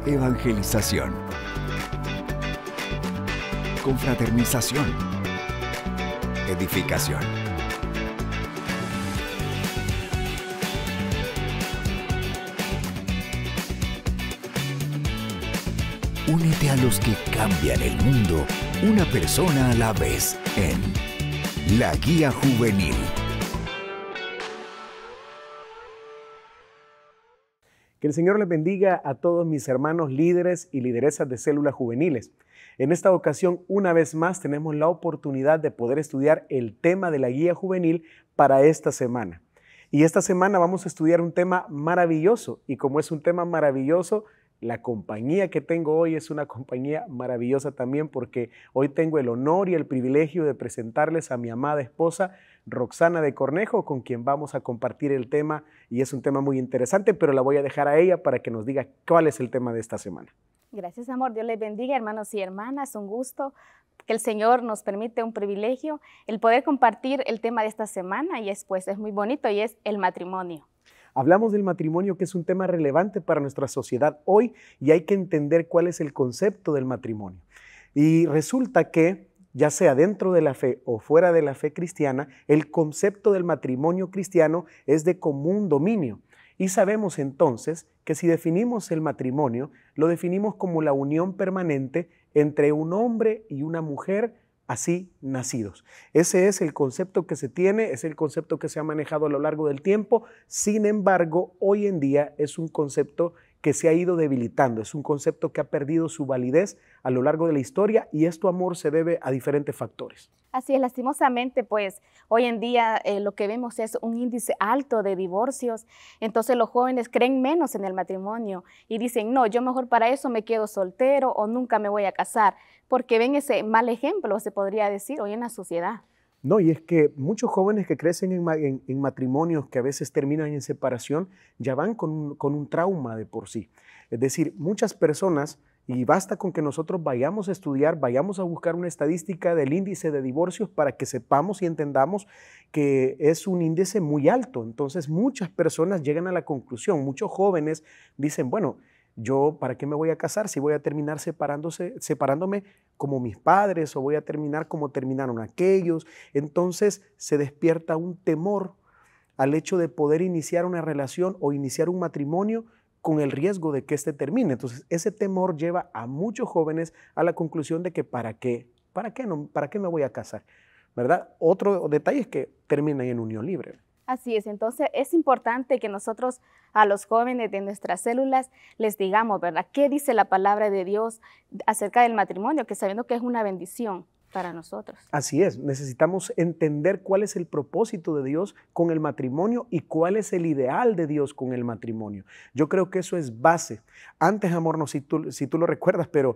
Evangelización. Confraternización. Edificación. Únete a los que cambian el mundo, una persona a la vez, en La Guía Juvenil. Que el Señor les bendiga a todos mis hermanos líderes y lideresas de células juveniles. En esta ocasión, una vez más, tenemos la oportunidad de poder estudiar el tema de la guía juvenil para esta semana. Y esta semana vamos a estudiar un tema maravilloso. Y como es un tema maravilloso, la compañía que tengo hoy es una compañía maravillosa también, porque hoy tengo el honor y el privilegio de presentarles a mi amada esposa, Roxana de Cornejo, con quien vamos a compartir el tema, y es un tema muy interesante, pero la voy a dejar a ella para que nos diga cuál es el tema de esta semana. Gracias, amor. Dios les bendiga, hermanos y hermanas. Un gusto que el Señor nos permite, un privilegio, el poder compartir el tema de esta semana, y es muy bonito, y es el matrimonio. Hablamos del matrimonio, que es un tema relevante para nuestra sociedad hoy, y hay que entender cuál es el concepto del matrimonio. Y resulta que, ya sea dentro de la fe o fuera de la fe cristiana, el concepto del matrimonio cristiano es de común dominio. Y sabemos entonces que si definimos el matrimonio, lo definimos como la unión permanente entre un hombre y una mujer así nacidos. Ese es el concepto que se tiene, es el concepto que se ha manejado a lo largo del tiempo. Sin embargo, hoy en día es un concepto que se ha ido debilitando, es un concepto que ha perdido su validez a lo largo de la historia, y esto, amor, se debe a diferentes factores. Así es, lastimosamente, hoy en día lo que vemos es un índice alto de divorcios. Entonces los jóvenes creen menos en el matrimonio y dicen, no, yo mejor para eso me quedo soltero o nunca me voy a casar, porque ven ese mal ejemplo, se podría decir, hoy en la sociedad. No, y es que muchos jóvenes que crecen en matrimonios que a veces terminan en separación ya van con un trauma de por sí. Es decir, muchas personas, y basta con que nosotros vayamos a estudiar, vayamos a buscar una estadística del índice de divorcios para que sepamos y entendamos que es un índice muy alto. Entonces muchas personas llegan a la conclusión, muchos jóvenes dicen, bueno, yo ¿para qué me voy a casar si voy a terminar separándome como mis padres, o voy a terminar como terminaron aquellos? Entonces se despierta un temor al hecho de poder iniciar una relación o iniciar un matrimonio con el riesgo de que éste termine. Entonces ese temor lleva a muchos jóvenes a la conclusión de que ¿para qué me voy a casar? ¿Verdad? Otro detalle es que terminan en unión libre. Así es, entonces es importante que nosotros a los jóvenes de nuestras células les digamos, ¿verdad?, qué dice la palabra de Dios acerca del matrimonio, que sabiendo que es una bendición para nosotros. Así es, necesitamos entender cuál es el propósito de Dios con el matrimonio y cuál es el ideal de Dios con el matrimonio. Yo creo que eso es base. Antes, amor, no sé si tú lo recuerdas, pero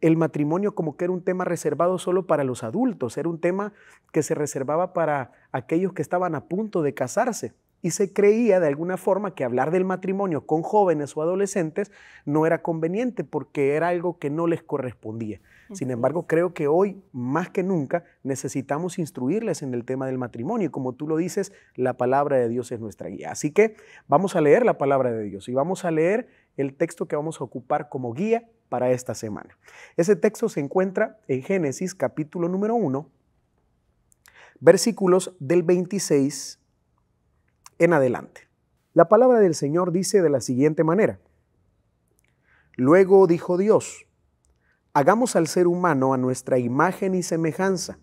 el matrimonio como que era un tema reservado solo para los adultos, era un tema que se reservaba para aquellos que estaban a punto de casarse, y se creía de alguna forma que hablar del matrimonio con jóvenes o adolescentes no era conveniente porque era algo que no les correspondía. Sin embargo, creo que hoy más que nunca necesitamos instruirles en el tema del matrimonio, y como tú lo dices, la palabra de Dios es nuestra guía. Así que vamos a leer la palabra de Dios y vamos a leer el texto que vamos a ocupar como guía para esta semana. Ese texto se encuentra en Génesis capítulo número 1, versículos del 26 en adelante. La palabra del Señor dice de la siguiente manera: Luego dijo Dios, hagamos al ser humano a nuestra imagen y semejanza,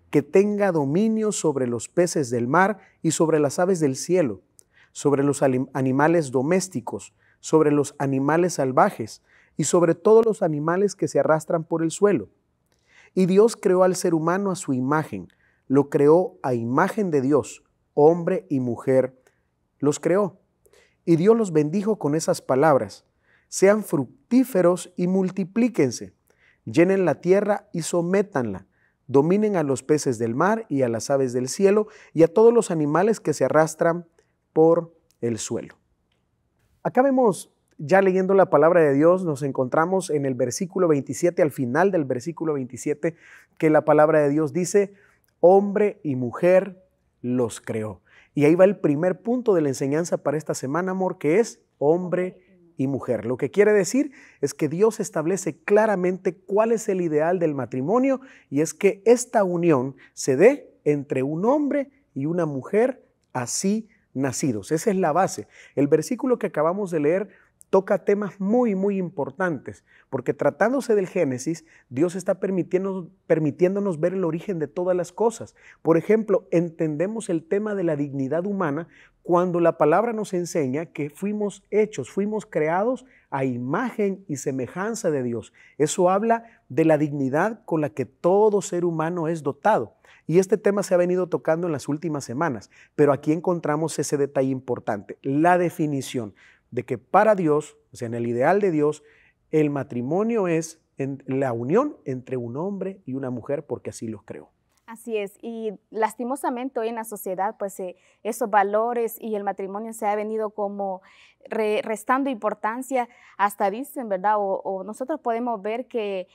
que tenga dominio sobre los peces del mar y sobre las aves del cielo, sobre los animales domésticos, sobre los animales salvajes y sobre todos los animales que se arrastran por el suelo. Y Dios creó al ser humano a su imagen, lo creó a imagen de Dios, hombre y mujer los creó. Y Dios los bendijo con esas palabras: sean fructíferos y multiplíquense, llenen la tierra y sométanla, dominen a los peces del mar y a las aves del cielo y a todos los animales que se arrastran por el suelo. Acá vemos, ya leyendo la palabra de Dios, nos encontramos en el versículo 27, al final del versículo 27, que la palabra de Dios dice: hombre y mujer los creó. Y ahí va el primer punto de la enseñanza para esta semana, amor, que es hombre y mujer. Lo que quiere decir es que Dios establece claramente cuál es el ideal del matrimonio y es que esta unión se dé entre un hombre y una mujer así nacidos. Esa es la base. El versículo que acabamos de leer toca temas muy, muy importantes, porque tratándose del Génesis, Dios está permitiéndonos ver el origen de todas las cosas. Por ejemplo, entendemos el tema de la dignidad humana cuando la palabra nos enseña que fuimos hechos, fuimos creados a imagen y semejanza de Dios. Eso habla de la dignidad con la que todo ser humano es dotado. Y este tema se ha venido tocando en las últimas semanas, pero aquí encontramos ese detalle importante, la definición de que para Dios, o sea, en el ideal de Dios, el matrimonio es la unión entre un hombre y una mujer porque así los creó. Así es, y lastimosamente hoy en la sociedad, pues esos valores y el matrimonio se ha venido como restando importancia, hasta dicen, ¿verdad? O nosotros podemos ver que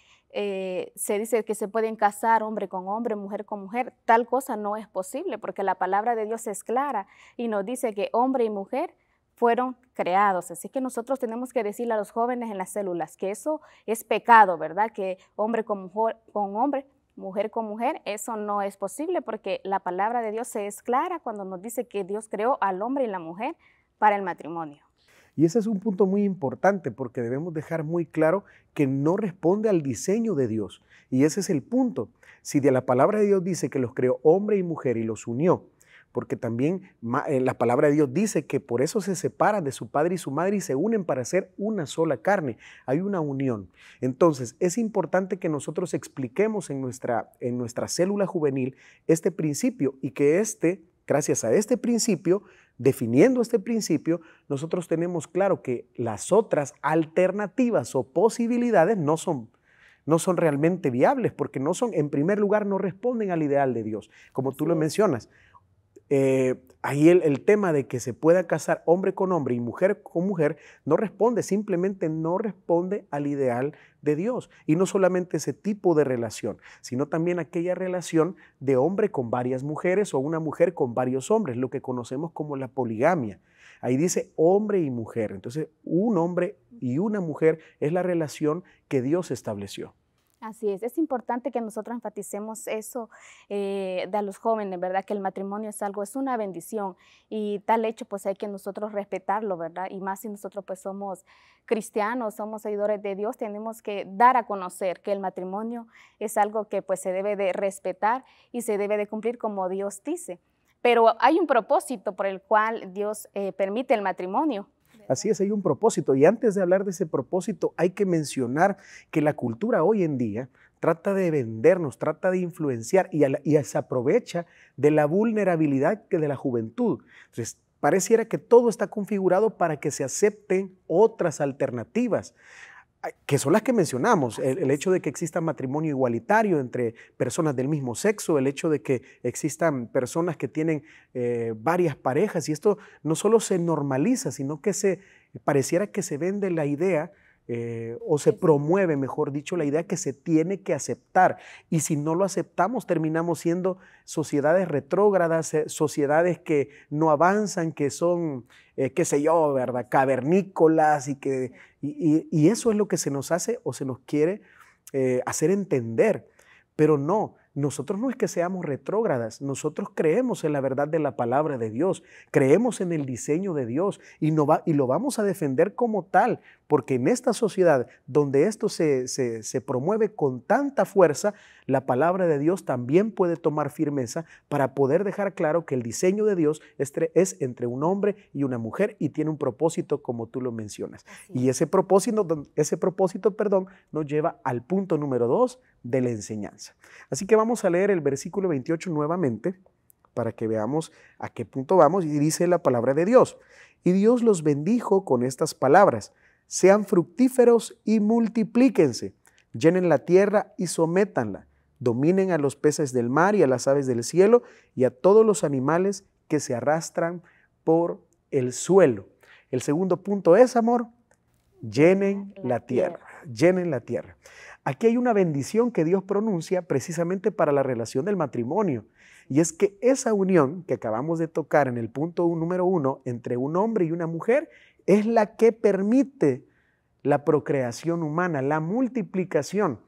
se dice que se pueden casar hombre con hombre, mujer con mujer. Tal cosa no es posible porque la palabra de Dios es clara y nos dice que hombre y mujer fueron creados. Así que nosotros tenemos que decirle a los jóvenes en las células que eso es pecado, ¿verdad? Que hombre con hombre, mujer con mujer, eso no es posible porque la palabra de Dios es clara cuando nos dice que Dios creó al hombre y la mujer para el matrimonio. Y ese es un punto muy importante porque debemos dejar muy claro que no responde al diseño de Dios. Y ese es el punto. Si de la palabra de Dios dice que los creó hombre y mujer y los unió, porque también la palabra de Dios dice que por eso se separan de su padre y su madre y se unen para ser una sola carne. Hay una unión. Entonces, es importante que nosotros expliquemos en nuestra célula juvenil este principio y que gracias a este principio, definiendo este principio, nosotros tenemos claro que las otras alternativas o posibilidades no son realmente viables porque en primer lugar, no responden al ideal de Dios, como tú lo mencionas. Ahí el tema de que se pueda casar hombre con hombre y mujer con mujer simplemente no responde al ideal de Dios. Y no solamente ese tipo de relación, sino también aquella relación de hombre con varias mujeres o una mujer con varios hombres, lo que conocemos como la poligamia. Ahí dice hombre y mujer. Entonces, un hombre y una mujer es la relación que Dios estableció. Así es importante que nosotros enfaticemos eso de a los jóvenes, ¿verdad? Que el matrimonio es una bendición y tal hecho pues hay que nosotros respetarlo, ¿verdad? Y más si nosotros pues somos cristianos, somos seguidores de Dios, tenemos que dar a conocer que el matrimonio es algo que pues se debe de respetar y se debe de cumplir como Dios dice. Pero hay un propósito por el cual Dios permite el matrimonio. Así es, hay un propósito. Y antes de hablar de ese propósito, hay que mencionar que la cultura hoy en día trata de vendernos, trata de influenciar y se aprovecha de la vulnerabilidad de la juventud. Entonces, pareciera que todo está configurado para que se acepten otras alternativas, que son las que mencionamos, el hecho de que exista matrimonio igualitario entre personas del mismo sexo, el hecho de que existan personas que tienen varias parejas, y esto no solo se normaliza, sino que pareciera que se vende la idea o se promueve, mejor dicho, la idea que se tiene que aceptar. Y si no lo aceptamos, terminamos siendo sociedades retrógradas, sociedades que no avanzan, que son, qué sé yo, ¿verdad?, cavernícolas y eso es lo que se nos hace o se nos quiere hacer entender. Pero no, nosotros no es que seamos retrógradas, nosotros creemos en la verdad de la palabra de Dios, creemos en el diseño de Dios y lo vamos a defender como tal, porque en esta sociedad donde esto se promueve con tanta fuerza, la palabra de Dios también puede tomar firmeza para poder dejar claro que el diseño de Dios es entre un hombre y una mujer y tiene un propósito como tú lo mencionas. Y ese propósito, nos lleva al punto número 2 de la enseñanza. Así que vamos a leer el versículo 28 nuevamente para que veamos a qué punto vamos, y dice la palabra de Dios. Y Dios los bendijo con estas palabras: sean fructíferos y multiplíquense, llenen la tierra y sométanla, dominen a los peces del mar y a las aves del cielo y a todos los animales que se arrastran por el suelo. El segundo punto es, amor, llenen la tierra, llenen la tierra. Aquí hay una bendición que Dios pronuncia precisamente para la relación del matrimonio, y es que esa unión que acabamos de tocar en el punto número 1 entre un hombre y una mujer es la que permite la procreación humana, la multiplicación,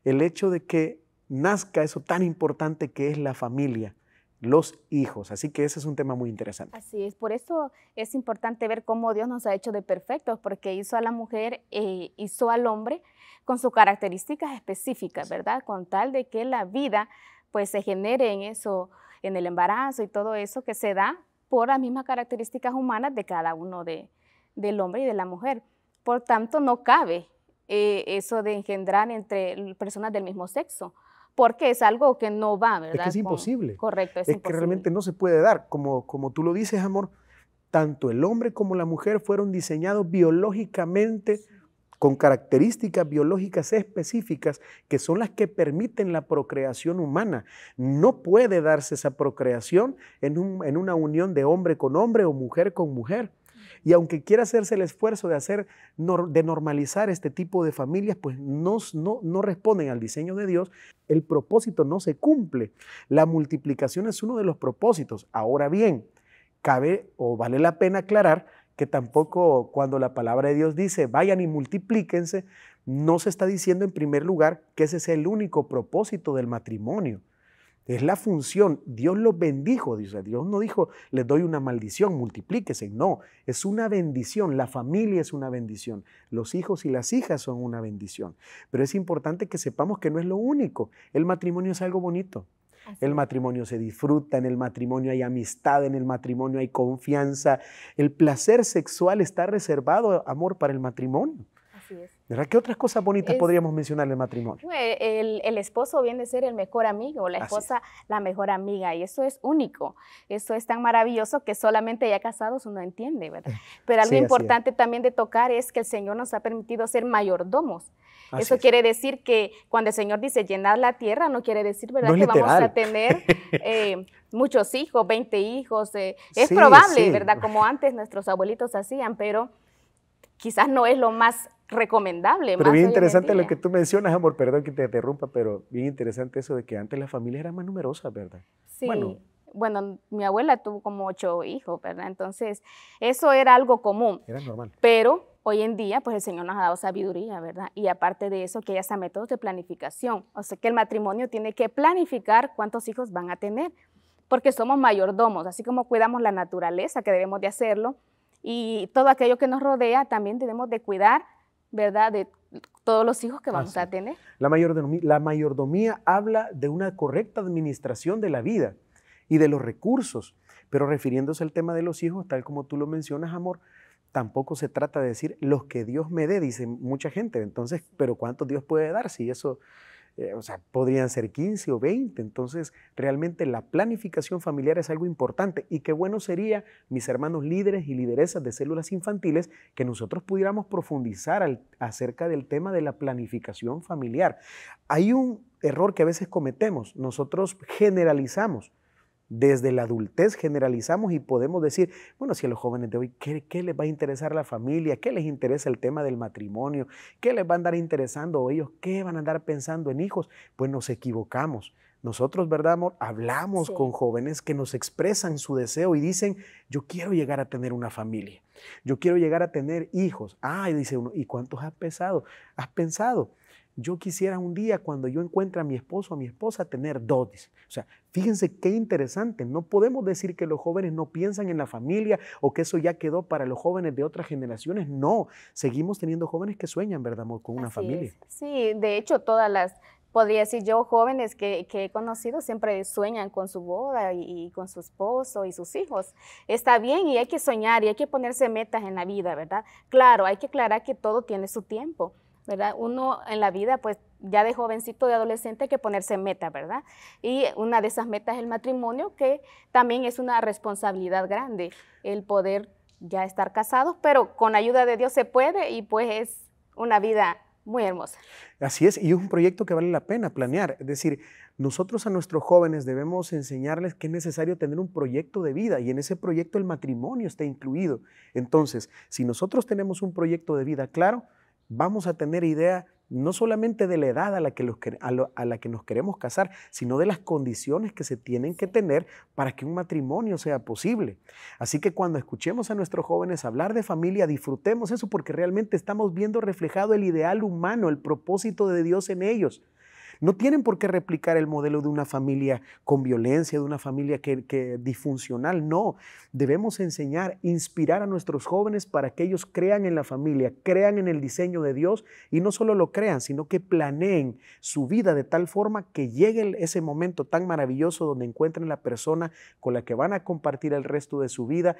el hecho de que nazca eso tan importante que es la familia, los hijos. Así que ese es un tema muy interesante. Así es, por eso es importante ver cómo Dios nos ha hecho de perfectos, porque hizo a la mujer, hizo al hombre con sus características específicas, ¿verdad? Con tal de que la vida pues se genere en eso, en el embarazo y todo eso que se da por las mismas características humanas de cada uno del hombre y de la mujer. Por tanto, no cabe eso de engendrar entre personas del mismo sexo, porque es algo que no va, ¿verdad? Es que es imposible. Correcto, es imposible. Que realmente no se puede dar. Como tú lo dices, amor, tanto el hombre como la mujer fueron diseñados biológicamente con características biológicas específicas que son las que permiten la procreación humana. No puede darse esa procreación en una unión de hombre con hombre o mujer con mujer. Y aunque quiera hacerse el esfuerzo de normalizar este tipo de familias, pues no responden al diseño de Dios, el propósito no se cumple. La multiplicación es uno de los propósitos. Ahora bien, cabe o vale la pena aclarar que tampoco cuando la palabra de Dios dice vayan y multiplíquense, no se está diciendo en primer lugar que ese sea el único propósito del matrimonio. Es la función. Dios los bendijo. Dios no dijo, les doy una maldición, multiplíquense. No, es una bendición. La familia es una bendición. Los hijos y las hijas son una bendición. Pero es importante que sepamos que no es lo único. El matrimonio es algo bonito. El matrimonio se disfruta, en el matrimonio hay amistad, en el matrimonio hay confianza. El placer sexual está reservado, amor, para el matrimonio. Así es. ¿Verdad? ¿Qué otras cosas bonitas podríamos mencionar en el matrimonio? El esposo viene a ser el mejor amigo, la esposa la mejor amiga, y eso es único. Eso es tan maravilloso que solamente ya casados uno entiende, ¿verdad? Pero algo importante también de tocar es que el Señor nos ha permitido ser mayordomos. Eso quiere decir que cuando el Señor dice llenar la tierra, no quiere decir, ¿verdad?, no que vamos a tener muchos hijos, 20 hijos. Es probable, ¿verdad?, como antes nuestros abuelitos hacían, pero quizás no es lo más recomendable. Pero bien interesante lo que tú mencionas, amor, perdón que te interrumpa, pero bien interesante eso de que antes las familias eran más numerosas, ¿verdad? Sí, bueno, mi abuela tuvo como 8 hijos, ¿verdad? Entonces, eso era algo común. Era normal. Pero hoy en día, pues el Señor nos ha dado sabiduría, ¿verdad? Y aparte de eso, que hay hasta métodos de planificación. O sea, que el matrimonio tiene que planificar cuántos hijos van a tener, porque somos mayordomos, así como cuidamos la naturaleza, que debemos de hacerlo, y todo aquello que nos rodea, también debemos de cuidar, ¿verdad?, de todos los hijos que vamos a tener. La mayordomía habla de una correcta administración de la vida y de los recursos, pero refiriéndose al tema de los hijos, tal como tú lo mencionas, amor, tampoco se trata de decir los que Dios me dé, dice mucha gente. Entonces, ¿pero cuántos Dios puede dar? Si eso, podrían ser 15 o 20. Entonces, realmente la planificación familiar es algo importante y qué bueno sería, mis hermanos líderes y lideresas de células infantiles, que nosotros pudiéramos profundizar acerca del tema de la planificación familiar. Hay un error que a veces cometemos, nosotros generalizamos. Desde la adultez generalizamos y podemos decir, bueno, si a los jóvenes de hoy, ¿qué les va a interesar la familia? ¿Qué les interesa el tema del matrimonio? ¿Qué les va a andar interesando? ¿O ellos qué van a andar pensando en hijos? Pues nos equivocamos. Nosotros, ¿verdad, amor? Hablamos con jóvenes que nos expresan su deseo y dicen, yo quiero llegar a tener una familia. Yo quiero llegar a tener hijos. Y dice uno, ¿y cuántos has pensado? Yo quisiera un día, cuando yo encuentre a mi esposo o a mi esposa, tener 2. O sea, fíjense qué interesante. No podemos decir que los jóvenes no piensan en la familia o que eso ya quedó para los jóvenes de otras generaciones. No, seguimos teniendo jóvenes que sueñan, ¿verdad, amor?, con una familia. Sí, de hecho, todas las, podría decir yo, jóvenes que he conocido siempre sueñan con su boda y con su esposo y sus hijos. Está bien y hay que soñar y hay que ponerse metas en la vida, ¿verdad? Claro, hay que aclarar que todo tiene su tiempo, ¿verdad? Uno en la vida, pues ya de jovencito, de adolescente, hay que ponerse metas, ¿verdad? Y una de esas metas es el matrimonio, que también es una responsabilidad grande, el poder ya estar casados, pero con ayuda de Dios se puede y pues es una vida muy hermosa. Así es, y es un proyecto que vale la pena planear. Es decir, nosotros a nuestros jóvenes debemos enseñarles que es necesario tener un proyecto de vida y en ese proyecto el matrimonio está incluido. Entonces, si nosotros tenemos un proyecto de vida claro, vamos a tener idea no solamente de la edad a la que, a la que nos queremos casar, sino de las condiciones que se tienen que tener para que un matrimonio sea posible. Así que cuando escuchemos a nuestros jóvenes hablar de familia, disfrutemos eso porque realmente estamos viendo reflejado el ideal humano, el propósito de Dios en ellos. No tienen por qué replicar el modelo de una familia con violencia, de una familia que disfuncional. No, debemos enseñar, inspirar a nuestros jóvenes para que ellos crean en la familia, crean en el diseño de Dios y no solo lo crean, sino que planeen su vida de tal forma que llegue ese momento tan maravilloso donde encuentren la persona con la que van a compartir el resto de su vida,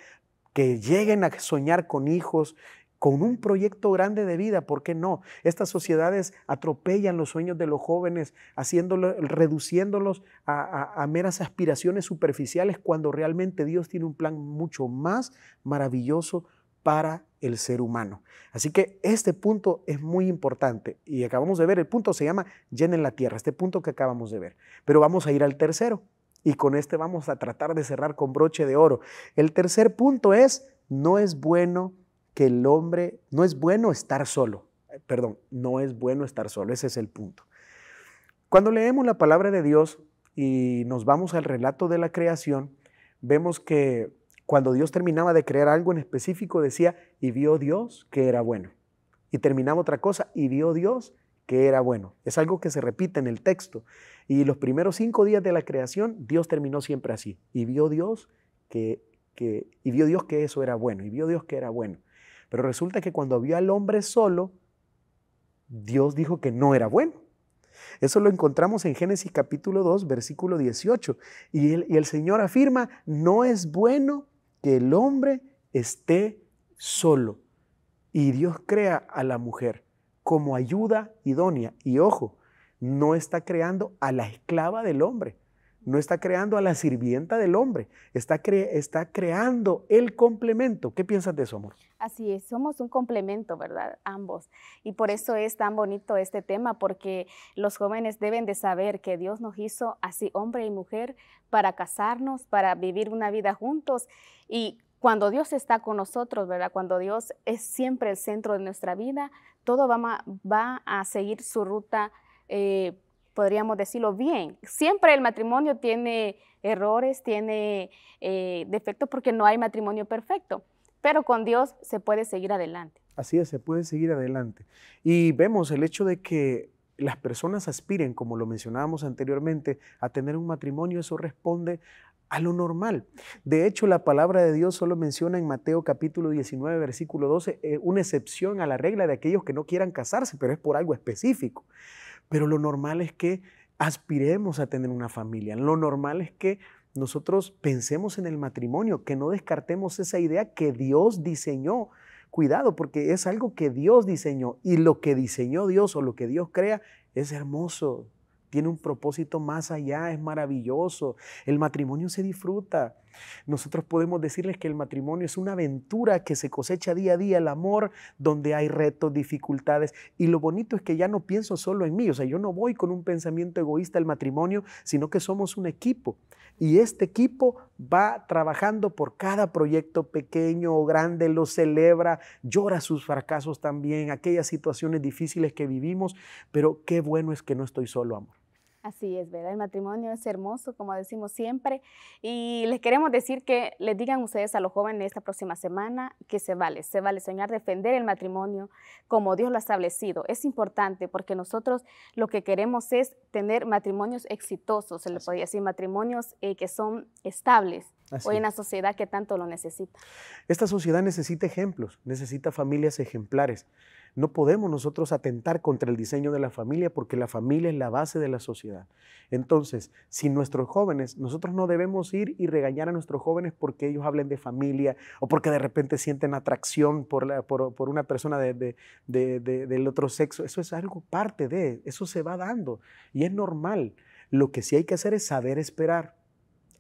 que lleguen a soñar con hijos, con un proyecto grande de vida. ¿Por qué no? Estas sociedades atropellan los sueños de los jóvenes, reduciéndolos a meras aspiraciones superficiales cuando realmente Dios tiene un plan mucho más maravilloso para el ser humano. Así que este punto es muy importante y acabamos de ver, el punto se llama llenen la tierra, este punto que acabamos de ver. Pero vamos a ir al tercero y con este vamos a tratar de cerrar con broche de oro. El tercer punto es, no es bueno que el hombre, no es bueno estar solo. No es bueno estar solo, ese es el punto. Cuando leemos la palabra de Dios y nos vamos al relato de la creación, vemos que cuando Dios terminaba de crear algo en específico decía, y vio Dios que era bueno. Y terminaba otra cosa, y vio Dios que era bueno. Es algo que se repite en el texto. Y los primeros 5 días de la creación, Dios terminó siempre así. Y vio Dios que eso era bueno, y vio Dios que era bueno. Pero resulta que cuando vio al hombre solo, Dios dijo que no era bueno. Eso lo encontramos en Génesis capítulo 2, versículo 18. Y el Señor afirma, no es bueno que el hombre esté solo. Y Dios crea a la mujer como ayuda idónea. Y ojo, no está creando a la esclava del hombre. No está creando a la sirvienta del hombre, está creando el complemento. ¿Qué piensas de eso, amor? Así es, somos un complemento, ¿verdad? Ambos. Y por eso es tan bonito este tema, porque los jóvenes deben de saber que Dios nos hizo así, hombre y mujer, para casarnos, para vivir una vida juntos. Y cuando Dios está con nosotros, ¿verdad? Cuando Dios es siempre el centro de nuestra vida, todo va a seguir su ruta, podríamos decirlo bien. Siempre el matrimonio tiene errores, tiene defectos porque no hay matrimonio perfecto, pero con Dios se puede seguir adelante. Así es, se puede seguir adelante. Y vemos el hecho de que las personas aspiren, como lo mencionábamos anteriormente, a tener un matrimonio, eso responde a lo normal. De hecho, la palabra de Dios solo menciona en Mateo capítulo 19, versículo 12, una excepción a la regla de aquellos que no quieran casarse, pero es por algo específico. Pero lo normal es que aspiremos a tener una familia. Lo normal es que nosotros pensemos en el matrimonio, que no descartemos esa idea que Dios diseñó. Cuidado, porque es algo que Dios diseñó y lo que diseñó Dios o lo que Dios crea es hermoso. Tiene un propósito más allá, es maravilloso. El matrimonio se disfruta. Nosotros podemos decirles que el matrimonio es una aventura que se cosecha día a día, el amor, donde hay retos, dificultades. Y lo bonito es que ya no pienso solo en mí. O sea, yo no voy con un pensamiento egoísta al matrimonio, sino que somos un equipo. Y este equipo va trabajando por cada proyecto pequeño o grande, lo celebra, llora sus fracasos también, aquellas situaciones difíciles que vivimos. Pero qué bueno es que no estoy solo, amor. Así es, ¿verdad? El matrimonio es hermoso, como decimos siempre, y les queremos decir que les digan ustedes a los jóvenes esta próxima semana que se vale soñar, defender el matrimonio como Dios lo ha establecido. Es importante porque nosotros lo que queremos es tener matrimonios exitosos, se le podría decir matrimonios que son estables. Hoy en la sociedad que tanto lo necesita. Esta sociedad necesita ejemplos, necesita familias ejemplares. No podemos nosotros atentar contra el diseño de la familia porque la familia es la base de la sociedad. Entonces, si nuestros jóvenes, nosotros no debemos ir y regañar a nuestros jóvenes porque ellos hablen de familia o porque de repente sienten atracción por una persona del otro sexo. Eso es algo parte de, eso se va dando y es normal. Lo que sí hay que hacer es saber esperar.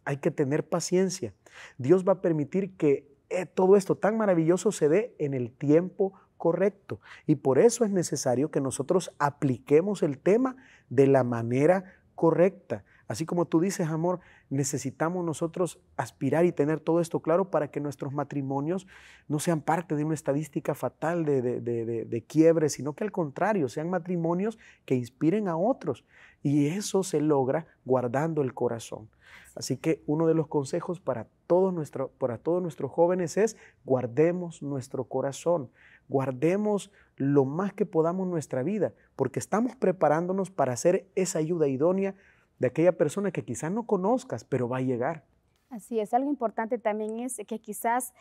Hay que tener paciencia. Dios va a permitir que todo esto tan maravilloso se dé en el tiempo correcto. Y por eso es necesario que nosotros apliquemos el tema de la manera correcta. Así como tú dices, amor, necesitamos nosotros aspirar y tener todo esto claro para que nuestros matrimonios no sean parte de una estadística fatal de quiebre, sino que al contrario, sean matrimonios que inspiren a otros. Y eso se logra guardando el corazón. Así que uno de los consejos para todos nuestros jóvenes es: guardemos nuestro corazón, guardemos lo más que podamos nuestra vida, porque estamos preparándonos para ser esa ayuda idónea de aquella persona que quizás no conozcas, pero va a llegar. Así es, algo importante también es que quizás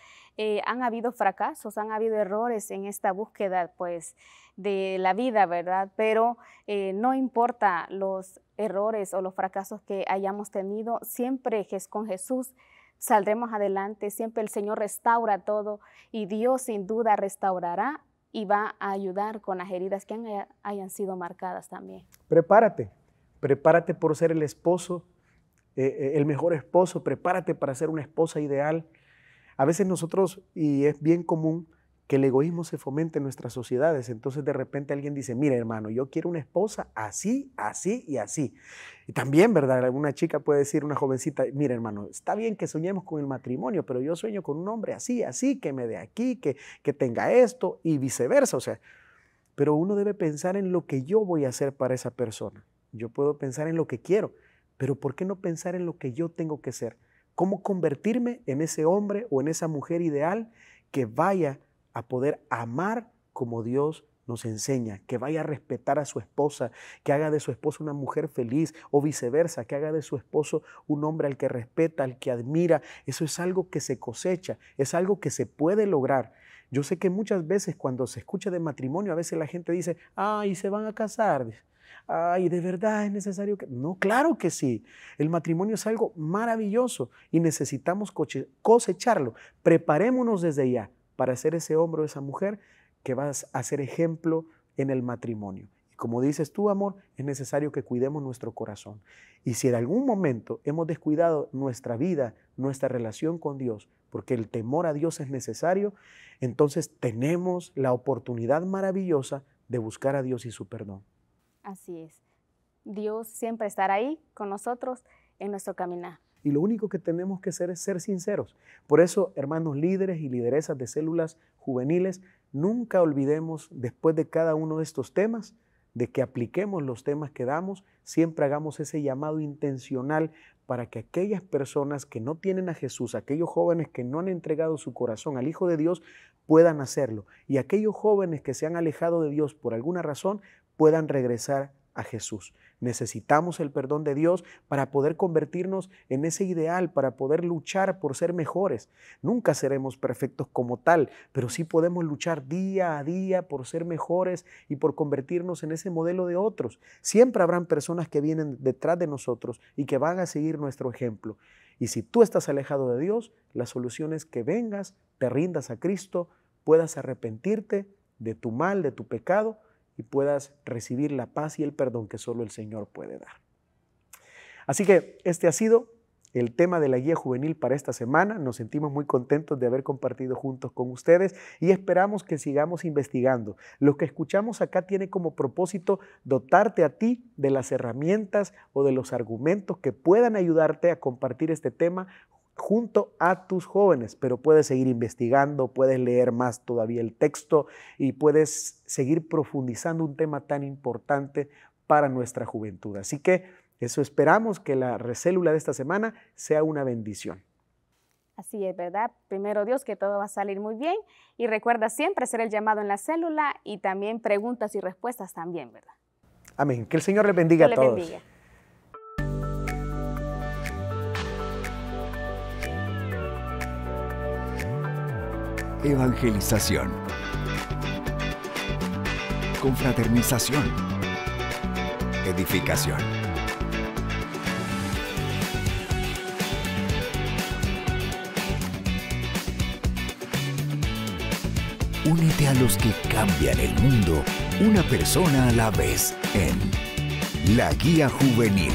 han habido fracasos, han habido errores en esta búsqueda pues, de la vida, ¿verdad? Pero no importa los errores o los fracasos que hayamos tenido, siempre con Jesús saldremos adelante, siempre el Señor restaura todo y Dios sin duda restaurará y va a ayudar con las heridas que hayan sido marcadas también. Prepárate por ser el esposo, el mejor esposo, prepárate para ser una esposa ideal. A veces nosotros, y es bien común, que el egoísmo se fomente en nuestras sociedades. Entonces de repente alguien dice: mira, hermano, yo quiero una esposa así, así y así. Y también, ¿verdad? Una chica puede decir, una jovencita: mira, hermano, está bien que soñemos con el matrimonio, pero yo sueño con un hombre así, así, que me dé aquí, que tenga esto y viceversa. O sea, pero uno debe pensar en lo que yo voy a hacer para esa persona. Yo puedo pensar en lo que quiero, pero ¿por qué no pensar en lo que yo tengo que ser? ¿Cómo convertirme en ese hombre o en esa mujer ideal que vaya a poder amar como Dios nos enseña, que vaya a respetar a su esposa, que haga de su esposa una mujer feliz o viceversa, que haga de su esposo un hombre al que respeta, al que admira? Eso es algo que se cosecha, es algo que se puede lograr. Yo sé que muchas veces cuando se escucha de matrimonio, a veces la gente dice: ay, se van a casar. Ay, ¿de verdad es necesario que...? No, claro que sí. El matrimonio es algo maravilloso y necesitamos cosecharlo. Preparémonos desde ya para ser ese hombre o esa mujer que vas a ser ejemplo en el matrimonio. Y como dices tú, amor, es necesario que cuidemos nuestro corazón. Y si en algún momento hemos descuidado nuestra vida, nuestra relación con Dios, porque el temor a Dios es necesario, entonces tenemos la oportunidad maravillosa de buscar a Dios y su perdón. Así es. Dios siempre estará ahí con nosotros en nuestro caminar. Y lo único que tenemos que hacer es ser sinceros. Por eso, hermanos líderes y lideresas de células juveniles, nunca olvidemos, después de cada uno de estos temas, de que apliquemos los temas que damos, siempre hagamos ese llamado intencional para que aquellas personas que no tienen a Jesús, aquellos jóvenes que no han entregado su corazón al Hijo de Dios, puedan hacerlo. Y aquellos jóvenes que se han alejado de Dios por alguna razón, puedan regresar a Jesús. Necesitamos el perdón de Dios para poder convertirnos en ese ideal, para poder luchar por ser mejores. Nunca seremos perfectos como tal, pero sí podemos luchar día a día por ser mejores y por convertirnos en ese modelo de otros. Siempre habrán personas que vienen detrás de nosotros y que van a seguir nuestro ejemplo. Y si tú estás alejado de Dios, la solución es que vengas, te rindas a Cristo, puedas arrepentirte de tu mal, de tu pecado, y puedas recibir la paz y el perdón que solo el Señor puede dar. Así que este ha sido el tema de la guía juvenil para esta semana. Nos sentimos muy contentos de haber compartido juntos con ustedes y esperamos que sigamos investigando. Lo que escuchamos acá tiene como propósito dotarte a ti de las herramientas o de los argumentos que puedan ayudarte a compartir este tema junto a tus jóvenes, pero puedes seguir investigando, puedes leer más todavía el texto y puedes seguir profundizando un tema tan importante para nuestra juventud. Así que eso esperamos, que la recélula de esta semana sea una bendición. Así es, ¿verdad? Primero Dios, que todo va a salir muy bien, y recuerda siempre hacer el llamado en la célula y también preguntas y respuestas también, ¿verdad? Amén. Que el Señor les bendiga a todos. Bendiga. Evangelización, confraternización, edificación. Únete a los que cambian el mundo, una persona a la vez, en La Guía Juvenil.